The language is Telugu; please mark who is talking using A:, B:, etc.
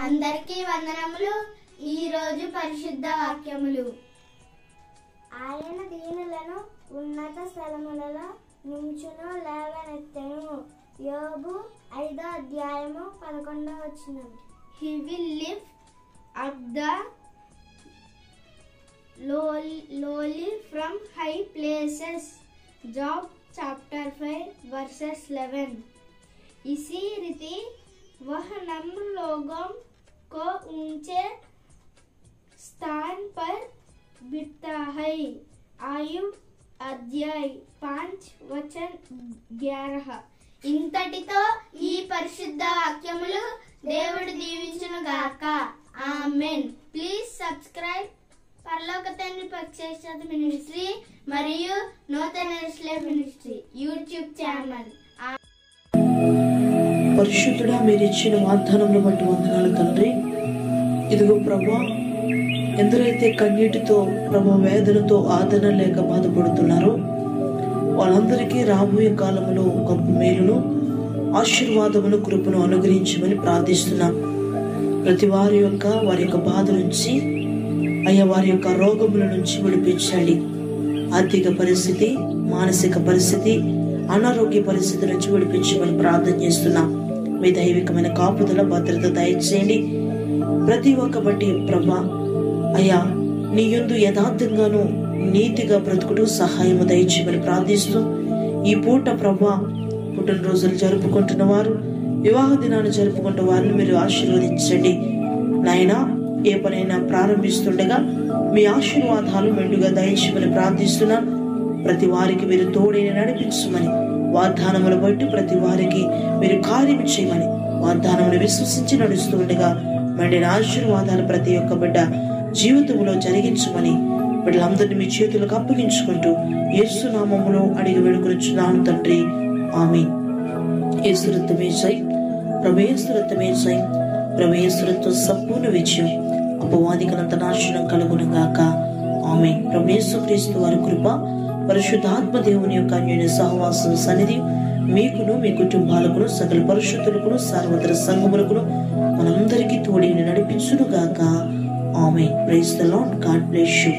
A: అందరికీ వందనములు. ఈ రోజు పరిశుద్ధ వాక్యములు.
B: ఆయన దీనులను ఉన్నత స్థలములలో నుంచును లేవనెత్తెను. యోబు 5:11.
A: He will lift up the lowly from high places. Job chapter 5:11. इसी रीति वह नम्र लोगों को ऊंचे स्थान पर बिठाता है. आयुब 5:11. ఇంతటితో ఈ పరిశుద్ధ వాక్యములు దేవుడు దీవించును గాక. ఆమేన్. ప్లీజ్ సబ్స్క్రైబ్ పరలోక తండ్రి పక్షేశ్వర మినిస్ట్రీ మరియు నూతన మినిస్ట్రీ యూట్యూబ్ ఛానల్.
C: పరిశుద్ధుడా, మీరు ఇచ్చిన వాగ్దానములు బట్టి వందనాలు తండ్రి. ఇదిగో ప్రభా, ఎందరైతే కన్నీటితో ప్రభా వేదనతో ఆదరణ లేక బాధపడుతున్నారో వాళ్ళందరికీ రాబోయే కాలంలో గొప్ప మేలును ఆశీర్వాదమును కృపను అనుగ్రహించమని ప్రార్థిస్తున్నాం. ప్రతి వారి యొక్క బాధ నుంచి అయ్యా వారి యొక్క రోగముల నుంచి విడిపించండి. ఆర్థిక పరిస్థితి, మానసిక పరిస్థితి, అనారోగ్య పరిస్థితి నుంచి విడిపించమని ప్రార్థన చేస్తున్నాం. మీ దైవికమైన కాపుదల భద్రత దయచేయండి. ప్రతి ఒక్క బట్టి ప్రభా అయ్యా నీ యందు యథార్థంగాను నీతిగా బ్రతుకుడు సహాయము దయచేయమని ప్రార్థిస్తూ ఈ పూట ప్రభా పుట్టినరోజులు జరుపుకుంటున్న వారు, వివాహ దినాన్ని జరుపుకుంటున్న వారిని మీరు ఆశీర్వదించండి. నాయనా, ఏ పనైనా ప్రారంభిస్తుండగా మీ ఆశీర్వాదాలు మెండుగా దయచేయమని ప్రార్థిస్తున్నాను. ప్రతి వారికి మీరు తోడైన నడిపించమని, వాగ్దానములు బట్టి ప్రతి వారికి మీరు కార్యం చేయమని, వాగ్దానములు విశ్వసించి నడుస్తూ ఉండగా మెండిన ఆశీర్వాదాలు ప్రతి ఒక్క బిడ్డ జీవితంలో జరిగించమని బిడ్డలందరినీ మీ చేతులకు అప్పగించుకుంటూ యేసు నామములో అడిగి వేడుకొనుచున్నాను తండ్రి. ఆమేన్. యేసు రక్తమే జై, ప్రభు యేసు రక్తమే జై, ప్రభు యేసు రక్తం సంపూర్ణ విజయం, అపవాదికనంత నాశనం కలుగునుగాక. ఆమేన్. ప్రభు యేసుక్రీస్తు వారి కృప, పరిశుద్ధాత్మ దేవుని యొక్క అన్యోన్య సహవాసం సన్నిధి మీకును మీ కుటుంబాలకును సకల పరిశుద్ధులకును సర్వత్ర సంఘములకును మనందరికీ తోడైన నడిపించును గాక. Amen. Praise the lord. God bless you.